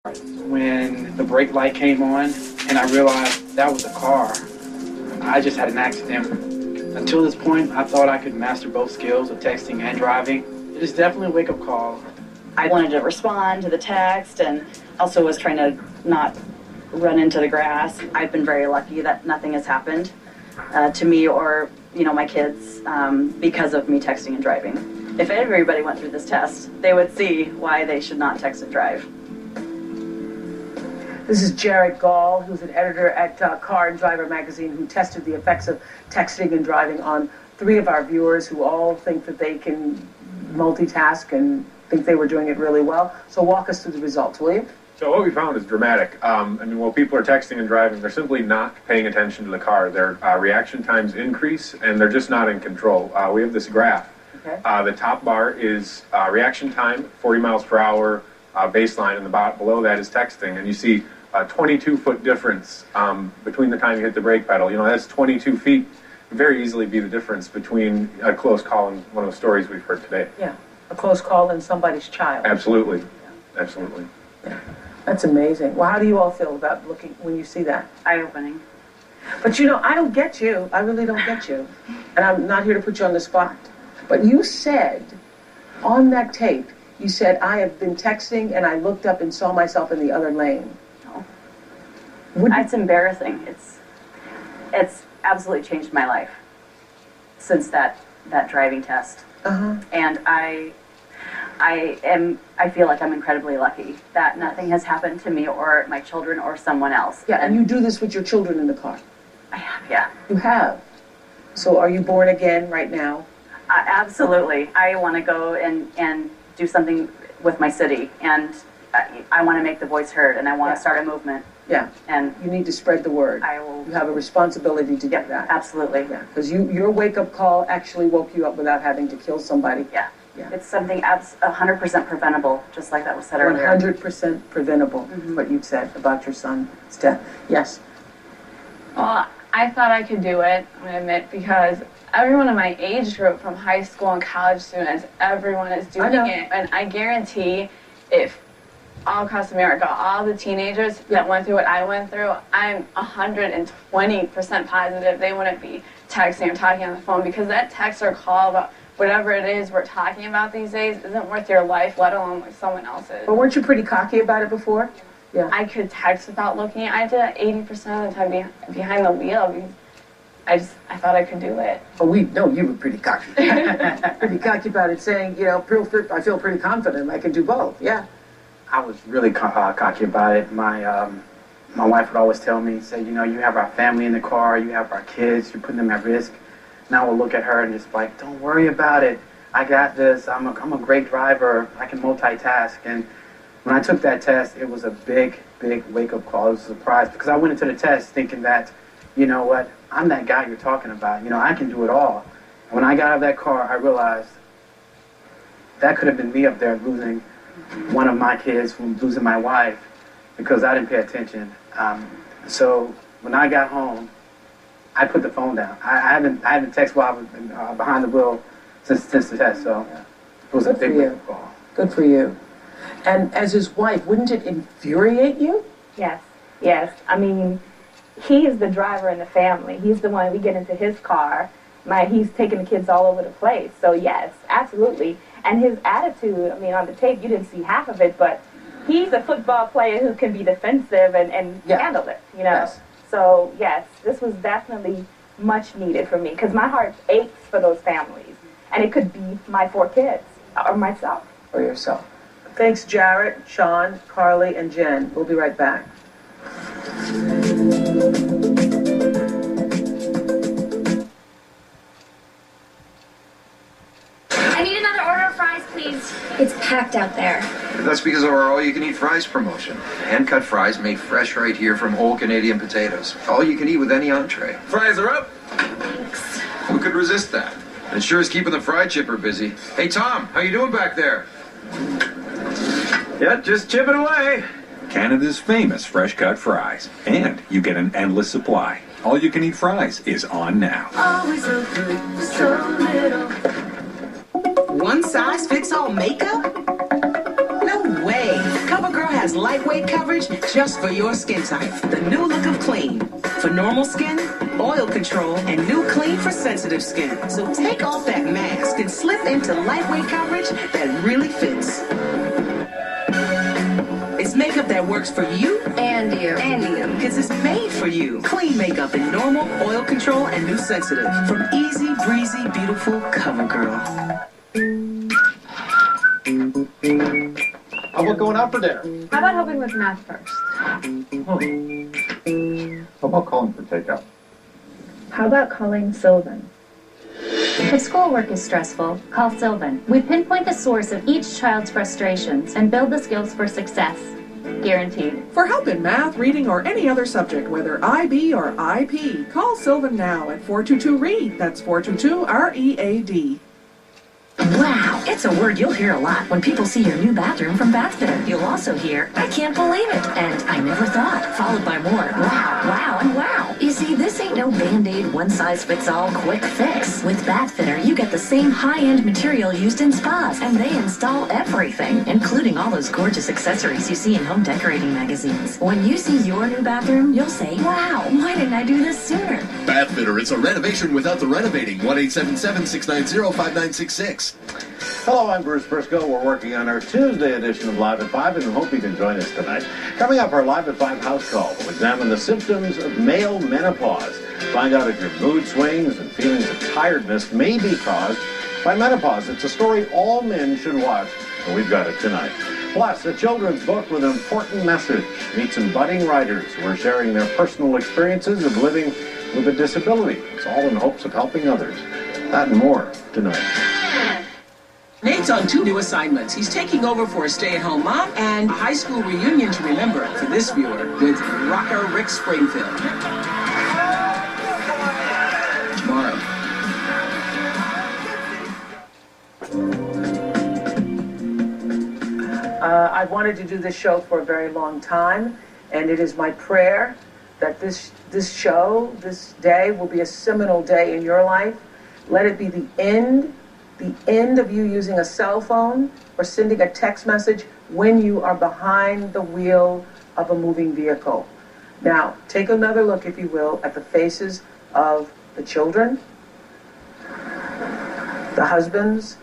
When the brake light came on and I realized that was a car, I just had an accident. Until this point, I thought I could master both skills of texting and driving. It is definitely a wake-up call. I wanted to respond to the text and also was trying to not run into the grass. I've been very lucky that nothing has happened to me or, my kids because of me texting and driving. If everybody went through this test, they would see why they should not text and drive. This is Jared Gall, who's an editor at Car and Driver magazine, who tested the effects of texting and driving on 3 of our viewers who all think that they can multitask and think they were doing it really well. So walk us through the results, will you? So what we found is dramatic. While people are texting and driving, they're simply not paying attention to the car. Their reaction times increase, and they're just not in control. We have this graph. Okay. The top bar is reaction time, 40 miles per hour, baseline, and below that is texting. And you see a 22-foot difference between the time you hit the brake pedal. That's 22 feet. Very easily be the difference between a close call and one of the stories we've heard today. Yeah, a close call and somebody's child. Absolutely. Yeah. Absolutely. Yeah. That's amazing. Well, how do you all feel about looking when you see that? Eye-opening. But I don't get you. I really don't get you. And I'm not here to put you on the spot. But you said on that tape, you said, I have been texting and I looked up and saw myself in the other lane. No. It's embarrassing. It's absolutely changed my life since that driving test. Uh-huh. And I feel like I'm incredibly lucky that nothing has happened to me or my children or someone else. Yeah, and you do this with your children in the car? I have, yeah. You have? So are you born again right now? Absolutely. I want to go and do something with my city, and I want to make the voice heard, and I want to start a movement. Yeah, and you need to spread the word. I will. You have a responsibility to do that. Absolutely. Yeah, because your wake-up call actually woke you up without having to kill somebody. Yeah. Yeah. It's something 100% preventable, just like that was said earlier. 100% preventable, what you said about your son's death. Yes? Well, I thought I could do it, I admit, because everyone in my age group, from high school and college students, everyone is doing it. And I guarantee if all across America, all the teenagers that went through what I went through, I'm 120% positive they wouldn't be texting or talking on the phone, because that text or call about whatever it is we're talking about these days isn't worth your life, let alone like someone else's. But weren't you pretty cocky about it before? Yeah. I could text without looking. I did it 80% of the time behind the wheel. I thought I could do it. Oh, you were pretty cocky. Pretty cocky about it, saying, I feel pretty confident I can do both. Yeah. I was really cocky about it. My wife would always tell me, say, you have our family in the car, you have our kids, you're putting them at risk. And I would look at her and just like, don't worry about it. I got this. I'm a great driver. I can multitask. And when I took that test, it was a big, big wake-up call. It was a surprise because I went into the test thinking that, what, I'm that guy you're talking about. I can do it all. And when I got out of that car, I realized that could have been me up there losing one of my kids, from losing my wife, because I didn't pay attention. So when I got home, I put the phone down. I haven't texted while I was behind the wheel since the test, so it was a big wake-up call. Good for you. And as his wife, wouldn't it infuriate you? Yes. I mean, he is the driver in the family. He's the one, we get into his car. He's taking the kids all over the place. So yes, absolutely. And his attitude, on the tape, you didn't see half of it, but he's a football player who can be defensive and handle it, Yes. So, yes, this was definitely much needed for me, because my heart aches for those families. And it could be my 4 kids, or myself. Or yourself. Thanks, Jarrett, Sean, Carly, and Jen. We'll be right back. I need another order of fries, please. It's packed out there. That's because of our all-you-can-eat fries promotion. Hand-cut fries made fresh right here from old Canadian potatoes. All you can eat with any entree. Fries are up. Thanks. Who could resist that? It sure is keeping the fry chipper busy. Hey, Tom, how you doing back there? Yeah, just chipping away. Canada's famous fresh-cut fries. And you get an endless supply. All-you-can-eat fries is on now. Always so good, so little. One size fits all makeup? No way. CoverGirl has lightweight coverage just for your skin type. The new look of clean. For normal skin, oil control, and new clean for sensitive skin. So take off that mask and slip into lightweight coverage that really fits. It's makeup that works for you and you. And you. Because it's made for you. Clean makeup in normal, oil control, and new sensitive. From easy, breezy, beautiful CoverGirl. How about going out for dinner? How about helping with math first? How about calling for takeout? How about calling Sylvan? If schoolwork is stressful, call Sylvan. We pinpoint the source of each child's frustrations and build the skills for success. Guaranteed. For help in math, reading, or any other subject, whether IB or IP, call Sylvan now at 422-READ. That's 422-READ. Wow, it's a word you'll hear a lot when people see your new bathroom from Bathfitter. You'll also hear, I can't believe it, and I never thought, followed by more, wow, wow, and wow. You see, this ain't no Band-Aid, one-size-fits-all quick fix. With Bathfitter, you get the same high-end material used in spas, and they install everything, including all those gorgeous accessories you see in home decorating magazines. When you see your new bathroom, you'll say, wow, why didn't I do this sooner? Bathfitter, it's a renovation without the renovating. 1-877-690-5966. Hello, I'm Bruce Briscoe. We're working on our Tuesday edition of Live at 5 and we hope you can join us tonight. Coming up, our Live at 5 house call. We'll examine the symptoms of male menopause. Find out if your mood swings and feelings of tiredness may be caused by menopause. It's a story all men should watch, and we've got it tonight. Plus, a children's book with an important message. Meet some budding writers who are sharing their personal experiences of living with a disability. It's all in hopes of helping others. That and more tonight. Nate's on 2 new assignments. He's taking over for a stay-at-home mom and a high school reunion to remember for this viewer with rocker Rick Springfield. Tomorrow. I've wanted to do this show for a very long time, and it is my prayer that this show, this day, will be a seminal day in your life. Let it be the end of you using a cell phone or sending a text message when you are behind the wheel of a moving vehicle. Now, take another look, if you will, at the faces of the children, the husbands,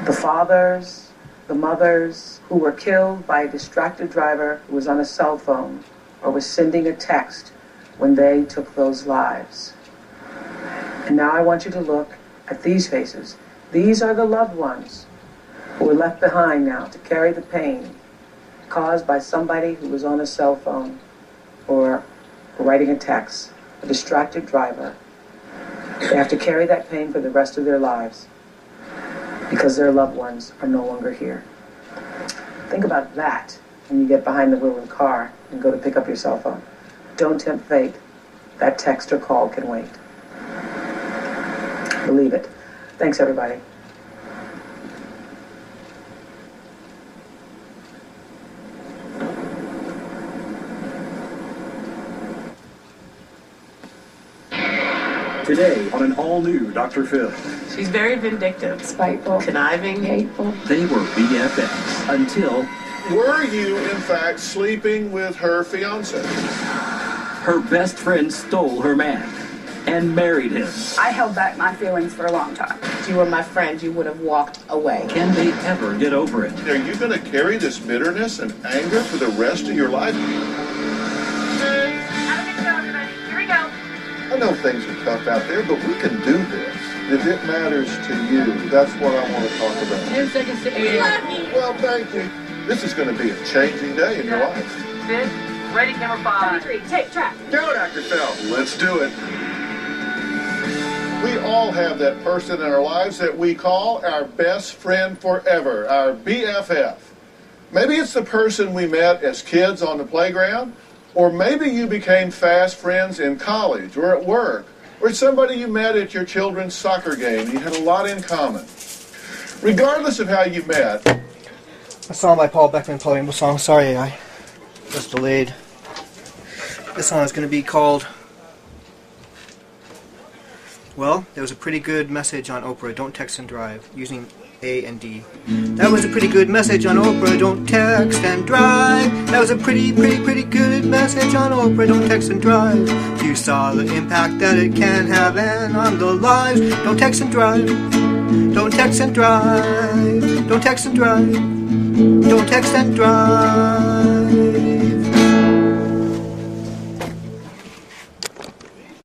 the fathers, the mothers who were killed by a distracted driver who was on a cell phone or was sending a text when they took those lives. And now I want you to look at these faces. These are the loved ones who were left behind now to carry the pain caused by somebody who was on a cell phone or writing a text, a distracted driver. They have to carry that pain for the rest of their lives because their loved ones are no longer here. Think about that when you get behind the wheel of the car and go to pick up your cell phone. Don't tempt fate. That text or call can wait. Believe it. Thanks, everybody. Today on an all-new Dr. Phil. She's very vindictive, spiteful, conniving, hateful. They were BFFs until... Were you, in fact, sleeping with her fiancé? Her best friend stole her man and married him. I held back my feelings for a long time. If you were my friend, you would have walked away. Can they ever get over it? Are you going to carry this bitterness and anger for the rest of your life? Have a good show, everybody. Here we go. I know things are tough out there, but we can do this. If it matters to you, that's what I want to talk about. 10 seconds to 8. Well, thank you. This is going to be a changing day in your life. Fit, ready, camera 5. 23, take track. Go, Dr. Phil. Let's do it. We all have that person in our lives that we call our best friend forever, our BFF. Maybe it's the person we met as kids on the playground, or maybe you became fast friends in college or at work, or somebody you met at your children's soccer game. You had a lot in common. Regardless of how you met. A song by Paul Beckman, poem song. Sorry, I was delayed. This song is going to be called, well, there was a pretty good message on Oprah, Don't Text and Drive, using A and D. That was a pretty good message on Oprah, don't text and drive. That was a pretty good message on Oprah, don't text and drive. You saw the impact that it can have and on the lives. Don't text and drive. Don't text and drive. Don't text and drive. Don't text and drive.